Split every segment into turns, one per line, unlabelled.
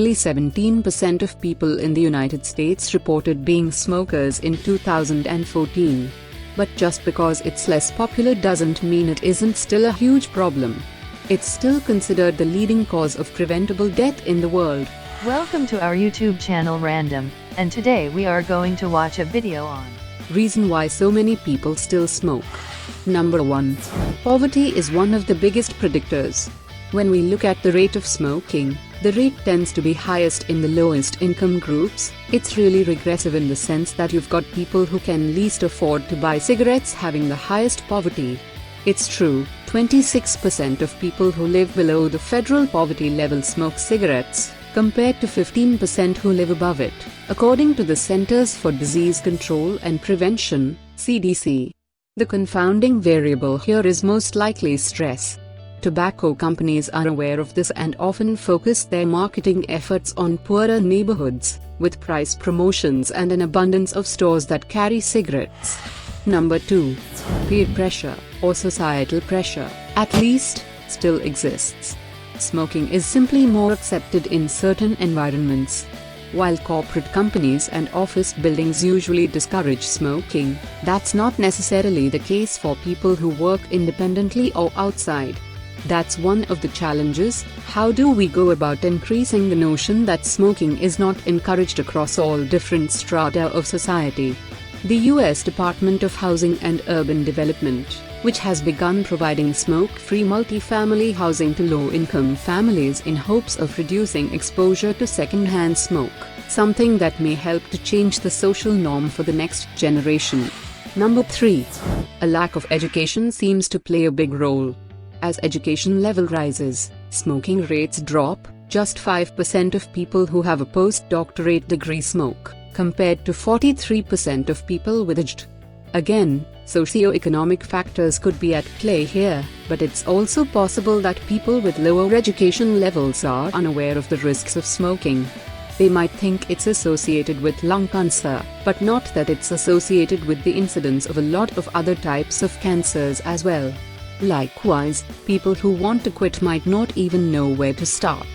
Only 17% of people in the United States reported being smokers in 2014. But just because it's less popular doesn't mean it isn't still a huge problem. It's still considered the leading cause of preventable death in the world.
Welcome to our YouTube channel Random, and today we are going to watch a video on
reason why so many people still smoke. Number 1. Poverty is one of the biggest predictors. When we look at the rate of smoking, the rate tends to be highest in the lowest income groups. It's really regressive in the sense that you've got people who can least afford to buy cigarettes having the highest poverty. It's true, 26% of people who live below the federal poverty level smoke cigarettes, compared to 15% who live above it, according to the Centers for Disease Control and Prevention, CDC. The confounding variable here is most likely stress. Tobacco companies are aware of this and often focus their marketing efforts on poorer neighborhoods, with price promotions and an abundance of stores that carry cigarettes. Number 2. Peer pressure, or societal pressure, at least, still exists. Smoking is simply more accepted in certain environments. While corporate companies and office buildings usually discourage smoking, that's not necessarily the case for people who work independently or outside. That's one of the challenges. How do we go about increasing the notion that smoking is not encouraged across all different strata of society? The U.S. Department of Housing and Urban Development, which has begun providing smoke-free multifamily housing to low-income families in hopes of reducing exposure to second-hand smoke, something that may help to change the social norm for the next generation. Number 3. A lack of education seems to play a big role. As education level rises, smoking rates drop. Just 5% of people who have a postdoctorate degree smoke, compared to 43% of people with it. Again, socioeconomic factors could be at play here, but it's also possible that people with lower education levels are unaware of the risks of smoking. They might think it's associated with lung cancer, but not that it's associated with the incidence of a lot of other types of cancers as well. Likewise, people who want to quit might not even know where to start.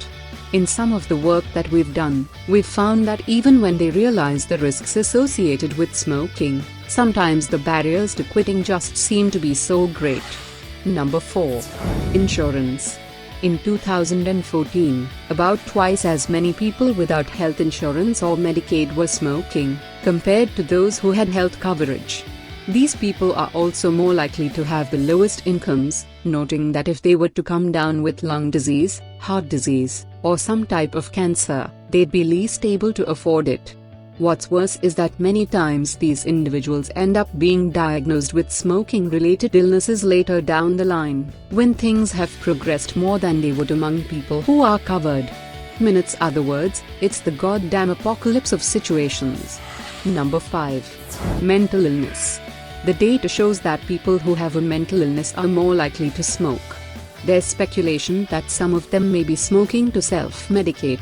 In some of the work that we've done, we've found that even when they realize the risks associated with smoking, sometimes the barriers to quitting just seem to be so great. Number 4. Insurance. In 2014, about twice as many people without health insurance or Medicaid were smoking, compared to those who had health coverage. These people are also more likely to have the lowest incomes, noting that if they were to come down with lung disease, heart disease, or some type of cancer, they'd be least able to afford it. What's worse is that many times these individuals end up being diagnosed with smoking-related illnesses later down the line, when things have progressed more than they would among people who are covered. In other words, it's the goddamn apocalypse of situations. Number 5. Mental illness. The data shows that people who have a mental illness are more likely to smoke. There's speculation that some of them may be smoking to self-medicate.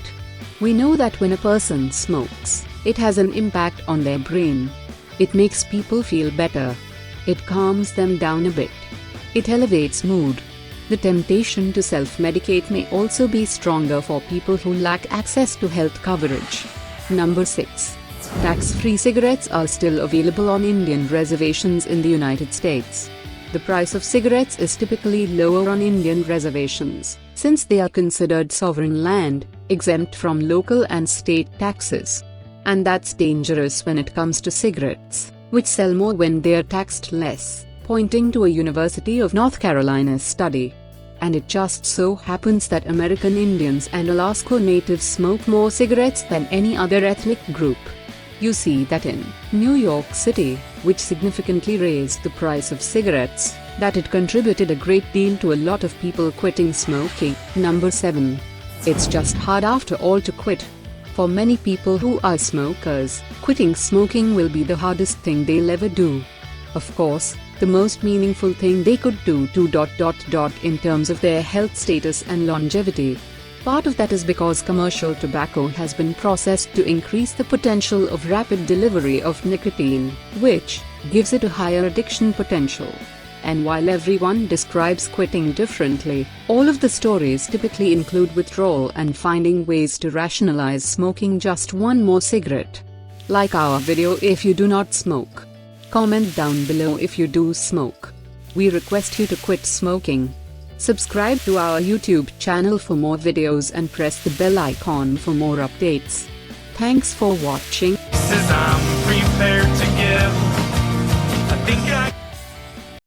We know that when a person smokes, it has an impact on their brain. It makes people feel better. It calms them down a bit. It elevates mood. The temptation to self-medicate may also be stronger for people who lack access to health coverage. Number 6. Tax-free cigarettes are still available on Indian reservations in the United States. The price of cigarettes is typically lower on Indian reservations, since they are considered sovereign land, exempt from local and state taxes. And that's dangerous when it comes to cigarettes, which sell more when they're taxed less, pointing to a University of North Carolina study. And it just so happens that American Indians and Alaska Natives smoke more cigarettes than any other ethnic group. You see that in New York City, which significantly raised the price of cigarettes, that it contributed a great deal to a lot of people quitting smoking. Number 7. It's just hard after all to quit. For many people who are smokers, quitting smoking will be the hardest thing they'll ever do. Of course, the most meaningful thing they could do in terms of their health status and longevity. Part of that is because commercial tobacco has been processed to increase the potential of rapid delivery of nicotine, which gives it a higher addiction potential. And while everyone describes quitting differently, all of the stories typically include withdrawal and finding ways to rationalize smoking just one more cigarette. Like our video if you do not smoke. Comment down below if you do smoke. We request you to quit smoking. Subscribe to our YouTube channel for more videos and press the bell icon for more updates. Thanks for watching.
I'm prepared to give. I think I